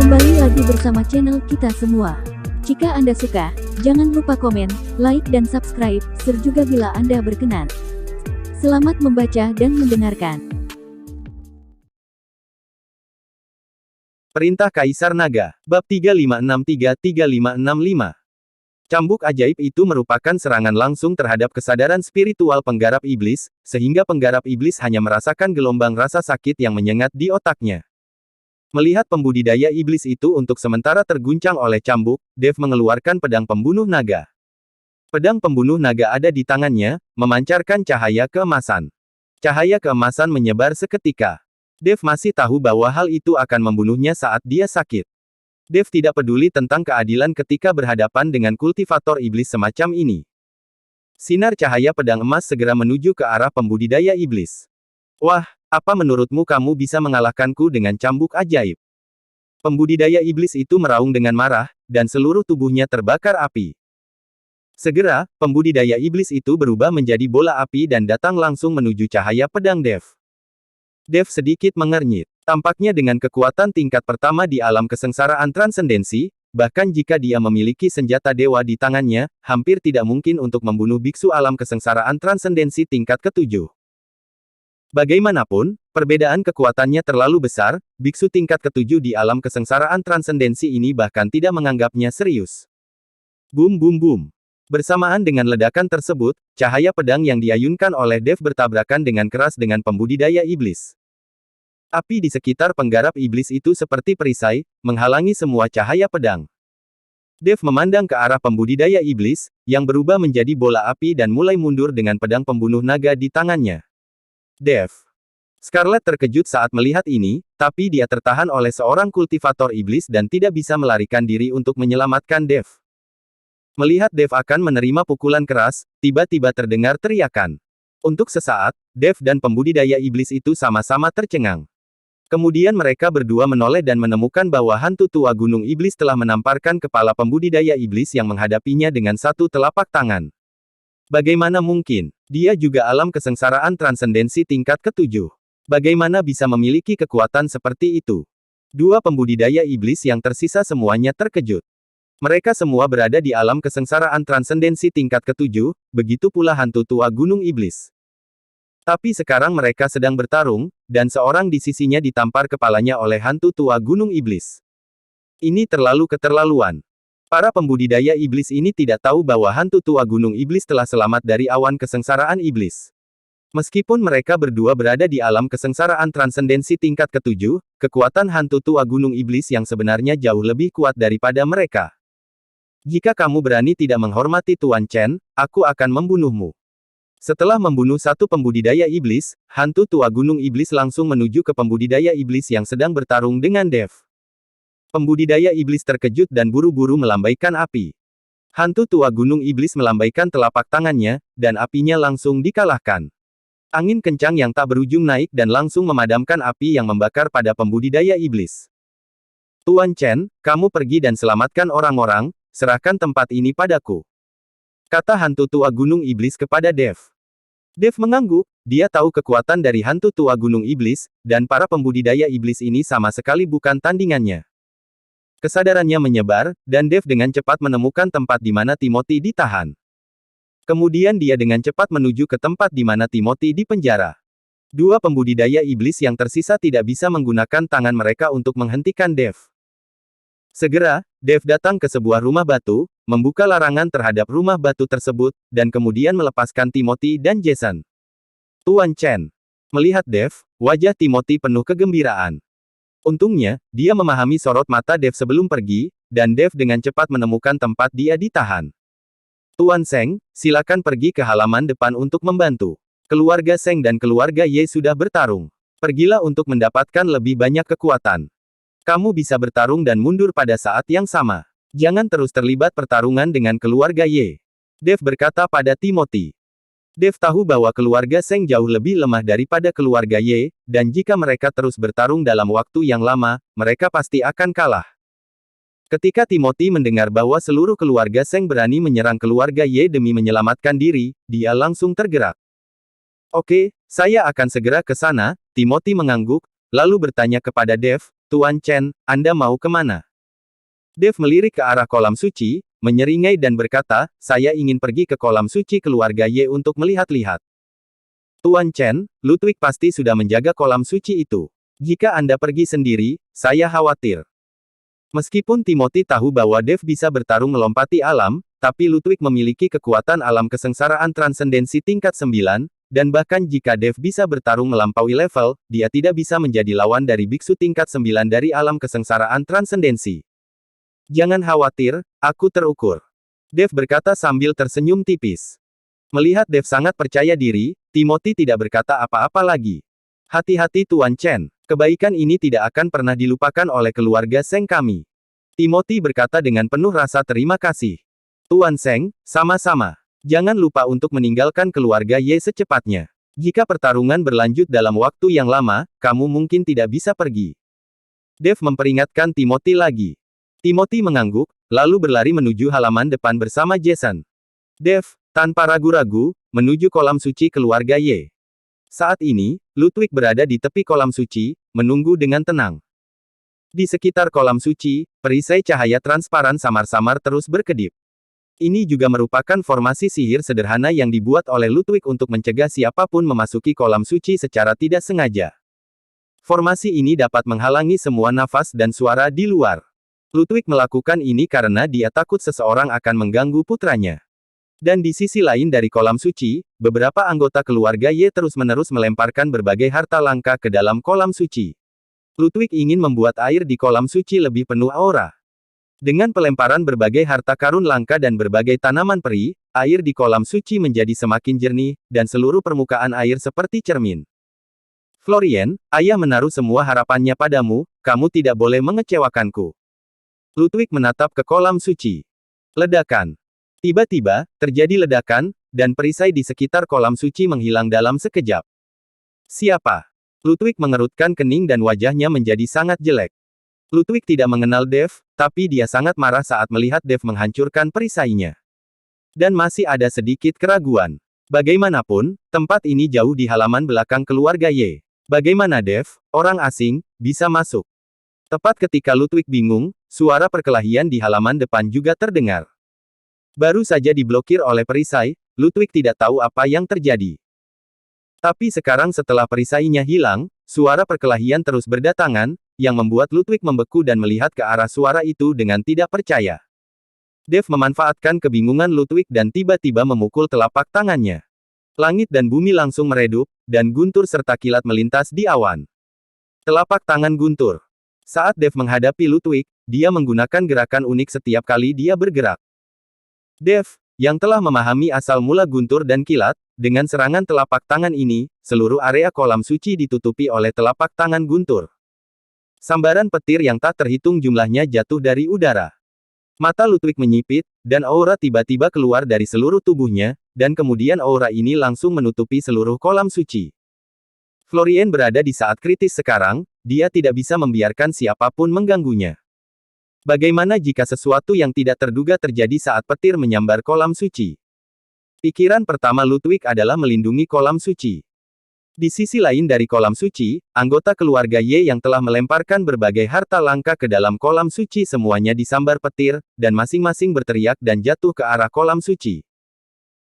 Kembali lagi bersama channel kita semua. Jika Anda suka, jangan lupa komen, like dan subscribe, share juga bila Anda berkenan. Selamat membaca dan mendengarkan. Perintah Kaisar Naga, Bab 3563-3565. Cambuk ajaib itu merupakan serangan langsung terhadap kesadaran spiritual penggarap iblis, sehingga penggarap iblis hanya merasakan gelombang rasa sakit yang menyengat di otaknya. Melihat pembudidaya iblis itu untuk sementara terguncang oleh cambuk, Dev mengeluarkan pedang pembunuh naga. Pedang pembunuh naga ada di tangannya, memancarkan cahaya keemasan. Cahaya keemasan menyebar seketika. Dev masih tahu bahwa hal itu akan membunuhnya saat dia sakit. Dev tidak peduli tentang keadilan ketika berhadapan dengan kultivator iblis semacam ini. Sinar cahaya pedang emas segera menuju ke arah pembudidaya iblis. Wah, apa menurutmu kamu bisa mengalahkanku dengan cambuk ajaib? Pembudidaya iblis itu meraung dengan marah, dan seluruh tubuhnya terbakar api. Segera, pembudidaya iblis itu berubah menjadi bola api dan datang langsung menuju cahaya pedang Dev. Dev sedikit mengernyit. Tampaknya dengan kekuatan tingkat pertama di alam kesengsaraan transendensi, bahkan jika dia memiliki senjata dewa di tangannya, hampir tidak mungkin untuk membunuh biksu alam kesengsaraan transendensi tingkat ketujuh. Bagaimanapun, perbedaan kekuatannya terlalu besar, biksu tingkat ketujuh di alam kesengsaraan transendensi ini bahkan tidak menganggapnya serius. Bum bum bum. Bersamaan dengan ledakan tersebut, cahaya pedang yang diayunkan oleh Dev bertabrakan dengan keras dengan pembudidaya iblis. Api di sekitar penggarap iblis itu seperti perisai, menghalangi semua cahaya pedang. Dev memandang ke arah pembudidaya iblis, yang berubah menjadi bola api dan mulai mundur dengan pedang pembunuh naga di tangannya. Dev. Scarlet terkejut saat melihat ini, tapi dia tertahan oleh seorang kultivator iblis dan tidak bisa melarikan diri untuk menyelamatkan Dev. Melihat Dev akan menerima pukulan keras, tiba-tiba terdengar teriakan. Untuk sesaat, Dev dan pembudidaya iblis itu sama-sama tercengang. Kemudian mereka berdua menoleh dan menemukan bahwa hantu tua gunung iblis telah menamparkan kepala pembudidaya iblis yang menghadapinya dengan satu telapak tangan. Bagaimana mungkin? Dia juga alam kesengsaraan transendensi tingkat ketujuh. Bagaimana bisa memiliki kekuatan seperti itu? Dua pembudidaya iblis yang tersisa semuanya terkejut. Mereka semua berada di alam kesengsaraan transendensi tingkat ketujuh, begitu pula hantu tua gunung iblis. Tapi sekarang mereka sedang bertarung, dan seorang di sisinya ditampar kepalanya oleh hantu tua gunung iblis. Ini terlalu keterlaluan. Para pembudidaya iblis ini tidak tahu bahwa hantu tua gunung iblis telah selamat dari awan kesengsaraan iblis. Meskipun mereka berdua berada di alam kesengsaraan transendensi tingkat ketujuh, kekuatan hantu tua gunung iblis yang sebenarnya jauh lebih kuat daripada mereka. Jika kamu berani tidak menghormati Tuan Chen, aku akan membunuhmu. Setelah membunuh satu pembudidaya iblis, hantu tua gunung iblis langsung menuju ke pembudidaya iblis yang sedang bertarung dengan Dev. Pembudidaya iblis terkejut dan buru-buru melambaikan api. Hantu tua gunung iblis melambaikan telapak tangannya, dan apinya langsung dikalahkan. Angin kencang yang tak berujung naik dan langsung memadamkan api yang membakar pada pembudidaya iblis. Tuan Chen, kamu pergi dan selamatkan orang-orang, serahkan tempat ini padaku. Kata hantu tua gunung iblis kepada Dev. Dev mengangguk, dia tahu kekuatan dari hantu tua gunung iblis, dan para pembudidaya iblis ini sama sekali bukan tandingannya. Kesadarannya menyebar, dan Dev dengan cepat menemukan tempat di mana Timothy ditahan. Kemudian dia dengan cepat menuju ke tempat di mana Timothy dipenjara. Dua pembudidaya iblis yang tersisa tidak bisa menggunakan tangan mereka untuk menghentikan Dev. Segera, Dev datang ke sebuah rumah batu, membuka larangan terhadap rumah batu tersebut, dan kemudian melepaskan Timothy dan Jason. Tuan Chen. Melihat Dev, wajah Timothy penuh kegembiraan. Untungnya, dia memahami sorot mata Dev sebelum pergi, dan Dev dengan cepat menemukan tempat dia ditahan. Tuan Seng, silakan pergi ke halaman depan untuk membantu. Keluarga Seng dan keluarga Ye sudah bertarung. Pergilah untuk mendapatkan lebih banyak kekuatan. Kamu bisa bertarung dan mundur pada saat yang sama. Jangan terus terlibat pertarungan dengan keluarga Ye. Dev berkata pada Timothy. Dev tahu bahwa keluarga Seng jauh lebih lemah daripada keluarga Ye, dan jika mereka terus bertarung dalam waktu yang lama, mereka pasti akan kalah. Ketika Timothy mendengar bahwa seluruh keluarga Seng berani menyerang keluarga Ye demi menyelamatkan diri, dia langsung tergerak. Oke, saya akan segera ke sana, Timothy mengangguk, lalu bertanya kepada Dev, "Tuan Chen, Anda mau kemana?" Dev melirik ke arah kolam suci, menyeringai dan berkata, "Saya ingin pergi ke kolam suci keluarga Ye untuk melihat-lihat." "Tuan Chen, Ludwig pasti sudah menjaga kolam suci itu. Jika Anda pergi sendiri, saya khawatir." Meskipun Timothy tahu bahwa Dev bisa bertarung melompati alam, tapi Ludwig memiliki kekuatan alam kesengsaraan transendensi tingkat 9, dan bahkan jika Dev bisa bertarung melampaui level, dia tidak bisa menjadi lawan dari biksu tingkat 9 dari alam kesengsaraan transendensi. "Jangan khawatir, aku terukur," Dev berkata sambil tersenyum tipis. Melihat Dev sangat percaya diri, Timothy tidak berkata apa-apa lagi. "Hati-hati Tuan Chen, kebaikan ini tidak akan pernah dilupakan oleh keluarga Seng kami." Timothy berkata dengan penuh rasa terima kasih. "Tuan Seng, sama-sama. Jangan lupa untuk meninggalkan keluarga Ye secepatnya. Jika pertarungan berlanjut dalam waktu yang lama, kamu mungkin tidak bisa pergi." Dev memperingatkan Timothy lagi. Timothy mengangguk, lalu berlari menuju halaman depan bersama Jason. Dev, tanpa ragu-ragu, menuju kolam suci keluarga Ye. Saat ini, Ludwig berada di tepi kolam suci, menunggu dengan tenang. Di sekitar kolam suci, perisai cahaya transparan samar-samar terus berkedip. Ini juga merupakan formasi sihir sederhana yang dibuat oleh Ludwig untuk mencegah siapapun memasuki kolam suci secara tidak sengaja. Formasi ini dapat menghalangi semua nafas dan suara di luar. Ludwig melakukan ini karena dia takut seseorang akan mengganggu putranya. Dan di sisi lain dari kolam suci, beberapa anggota keluarga Ye terus-menerus melemparkan berbagai harta langka ke dalam kolam suci. Ludwig ingin membuat air di kolam suci lebih penuh aura. Dengan pelemparan berbagai harta karun langka dan berbagai tanaman peri, air di kolam suci menjadi semakin jernih, dan seluruh permukaan air seperti cermin. "Florian, ayah menaruh semua harapannya padamu, kamu tidak boleh mengecewakanku." Ludwig menatap ke kolam suci. Ledakan. Tiba-tiba, terjadi ledakan, dan perisai di sekitar kolam suci menghilang dalam sekejap. "Siapa?" Ludwig mengerutkan kening dan wajahnya menjadi sangat jelek. Ludwig tidak mengenal Dev, tapi dia sangat marah saat melihat Dev menghancurkan perisainya. Dan masih ada sedikit keraguan. Bagaimanapun, tempat ini jauh di halaman belakang keluarga Ye. Bagaimana Dev, orang asing, bisa masuk? Tepat ketika Ludwig bingung, suara perkelahian di halaman depan juga terdengar. Baru saja diblokir oleh perisai, Ludwig tidak tahu apa yang terjadi. Tapi sekarang setelah perisainya hilang, suara perkelahian terus berdatangan, yang membuat Ludwig membeku dan melihat ke arah suara itu dengan tidak percaya. Dev memanfaatkan kebingungan Ludwig dan tiba-tiba memukul telapak tangannya. Langit dan bumi langsung meredup, dan guntur serta kilat melintas di awan. Telapak tangan guntur. Saat Dev menghadapi Ludwig, dia menggunakan gerakan unik setiap kali dia bergerak. Dev, yang telah memahami asal mula guntur dan kilat, dengan serangan telapak tangan ini, seluruh area kolam suci ditutupi oleh telapak tangan guntur. Sambaran petir yang tak terhitung jumlahnya jatuh dari udara. Mata Ludwig menyipit, dan aura tiba-tiba keluar dari seluruh tubuhnya, dan kemudian aura ini langsung menutupi seluruh kolam suci. Florian berada di saat kritis sekarang, dia tidak bisa membiarkan siapapun mengganggunya. Bagaimana jika sesuatu yang tidak terduga terjadi saat petir menyambar kolam suci? Pikiran pertama Ludwig adalah melindungi kolam suci. Di sisi lain dari kolam suci, anggota keluarga Ye yang telah melemparkan berbagai harta langka ke dalam kolam suci semuanya disambar petir, dan masing-masing berteriak dan jatuh ke arah kolam suci.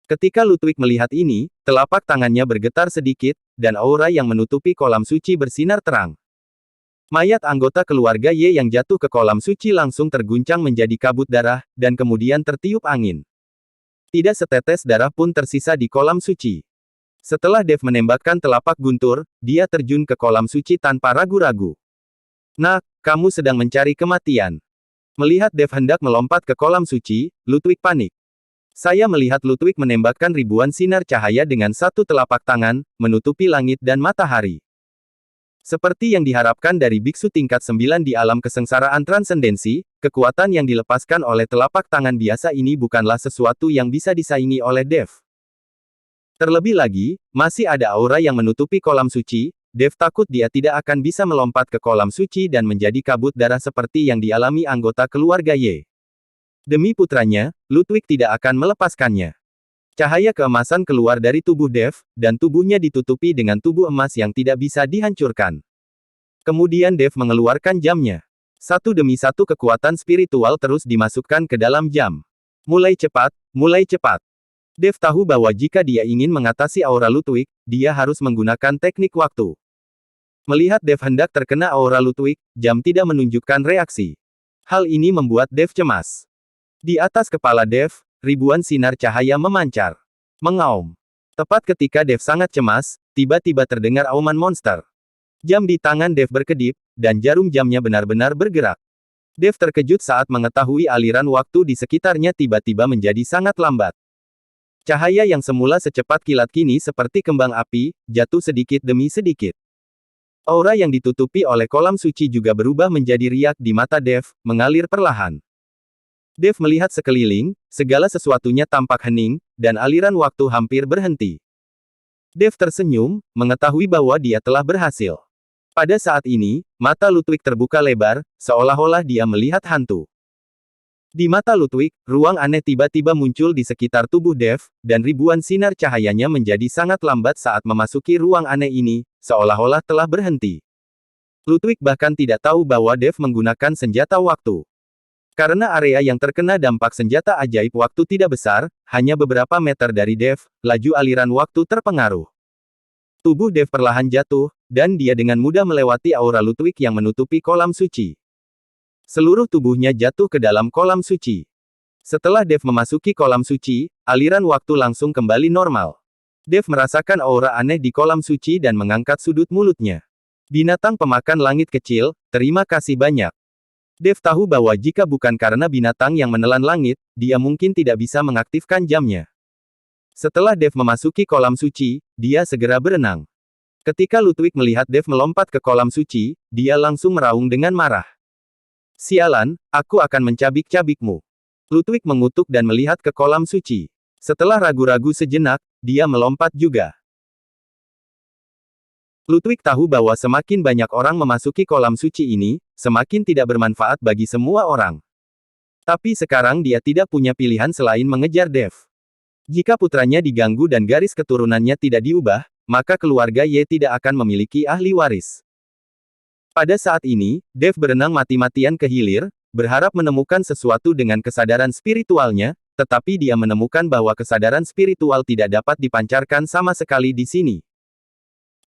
Ketika Ludwig melihat ini, telapak tangannya bergetar sedikit, dan aura yang menutupi kolam suci bersinar terang. Mayat anggota keluarga Ye yang jatuh ke kolam suci langsung terguncang menjadi kabut darah, dan kemudian tertiup angin. Tidak setetes darah pun tersisa di kolam suci. Setelah Dev menembakkan telapak guntur, dia terjun ke kolam suci tanpa ragu-ragu. "Nak, kamu sedang mencari kematian." Melihat Dev hendak melompat ke kolam suci, Ludwig panik. Saya melihat Ludwig menembakkan ribuan sinar cahaya dengan satu telapak tangan, menutupi langit dan matahari. Seperti yang diharapkan dari biksu tingkat 9 di alam kesengsaraan transendensi, kekuatan yang dilepaskan oleh telapak tangan biasa ini bukanlah sesuatu yang bisa disaingi oleh Dev. Terlebih lagi, masih ada aura yang menutupi kolam suci. Dev takut dia tidak akan bisa melompat ke kolam suci dan menjadi kabut darah seperti yang dialami anggota keluarga Ye. Demi putranya, Ludwig tidak akan melepaskannya. Cahaya keemasan keluar dari tubuh Dev, dan tubuhnya ditutupi dengan tubuh emas yang tidak bisa dihancurkan. Kemudian Dev mengeluarkan jamnya. Satu demi satu kekuatan spiritual terus dimasukkan ke dalam jam. Mulai cepat, mulai cepat. Dev tahu bahwa jika dia ingin mengatasi aura Ludwig, dia harus menggunakan teknik waktu. Melihat Dev hendak terkena aura Ludwig, jam tidak menunjukkan reaksi. Hal ini membuat Dev cemas. Di atas kepala Dev, ribuan sinar cahaya memancar. Mengaum. Tepat ketika Dev sangat cemas, tiba-tiba terdengar auman monster. Jam di tangan Dev berkedip, dan jarum jamnya benar-benar bergerak. Dev terkejut saat mengetahui aliran waktu di sekitarnya tiba-tiba menjadi sangat lambat. Cahaya yang semula secepat kilat kini seperti kembang api, jatuh sedikit demi sedikit. Aura yang ditutupi oleh kolam suci juga berubah menjadi riak di mata Dev, mengalir perlahan. Dev melihat sekeliling, segala sesuatunya tampak hening, dan aliran waktu hampir berhenti. Dev tersenyum, mengetahui bahwa dia telah berhasil. Pada saat ini, mata Ludwig terbuka lebar, seolah-olah dia melihat hantu. Di mata Ludwig, ruang aneh tiba-tiba muncul di sekitar tubuh Dev, dan ribuan sinar cahayanya menjadi sangat lambat saat memasuki ruang aneh ini, seolah-olah telah berhenti. Ludwig bahkan tidak tahu bahwa Dev menggunakan senjata waktu. Karena area yang terkena dampak senjata ajaib waktu tidak besar, hanya beberapa meter dari Dev, laju aliran waktu terpengaruh. Tubuh Dev perlahan jatuh, dan dia dengan mudah melewati aura Ludwig yang menutupi kolam suci. Seluruh tubuhnya jatuh ke dalam kolam suci. Setelah Dev memasuki kolam suci, aliran waktu langsung kembali normal. Dev merasakan aura aneh di kolam suci dan mengangkat sudut mulutnya. Binatang pemakan langit kecil, terima kasih banyak. Dev tahu bahwa jika bukan karena binatang yang menelan langit, dia mungkin tidak bisa mengaktifkan jamnya. Setelah Dev memasuki kolam suci, dia segera berenang. Ketika Ludwig melihat Dev melompat ke kolam suci, dia langsung meraung dengan marah. Sialan, aku akan mencabik-cabikmu. Ludwig mengutuk dan melihat ke kolam suci. Setelah ragu-ragu sejenak, dia melompat juga. Ludwig tahu bahwa semakin banyak orang memasuki kolam suci ini, semakin tidak bermanfaat bagi semua orang. Tapi sekarang dia tidak punya pilihan selain mengejar Dev. Jika putranya diganggu dan garis keturunannya tidak diubah, maka keluarga Ye tidak akan memiliki ahli waris. Pada saat ini, Dev berenang mati-matian ke hilir, berharap menemukan sesuatu dengan kesadaran spiritualnya, tetapi dia menemukan bahwa kesadaran spiritual tidak dapat dipancarkan sama sekali di sini.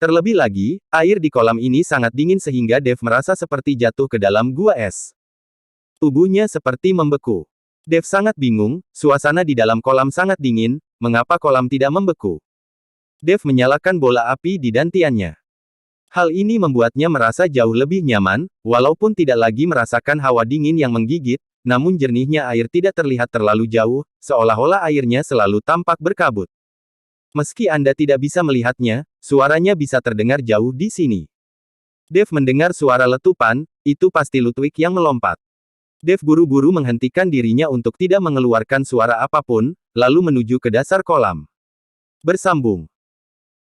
Terlebih lagi, air di kolam ini sangat dingin sehingga Dev merasa seperti jatuh ke dalam gua es. Tubuhnya seperti membeku. Dev sangat bingung, suasana di dalam kolam sangat dingin, mengapa kolam tidak membeku? Dev menyalakan bola api di dantiannya. Hal ini membuatnya merasa jauh lebih nyaman, walaupun tidak lagi merasakan hawa dingin yang menggigit, namun jernihnya air tidak terlihat terlalu jauh, seolah-olah airnya selalu tampak berkabut. Meski Anda tidak bisa melihatnya, suaranya bisa terdengar jauh di sini. Dev mendengar suara letupan, itu pasti Ludwig yang melompat. Dev buru-buru menghentikan dirinya untuk tidak mengeluarkan suara apapun, lalu menuju ke dasar kolam. Bersambung.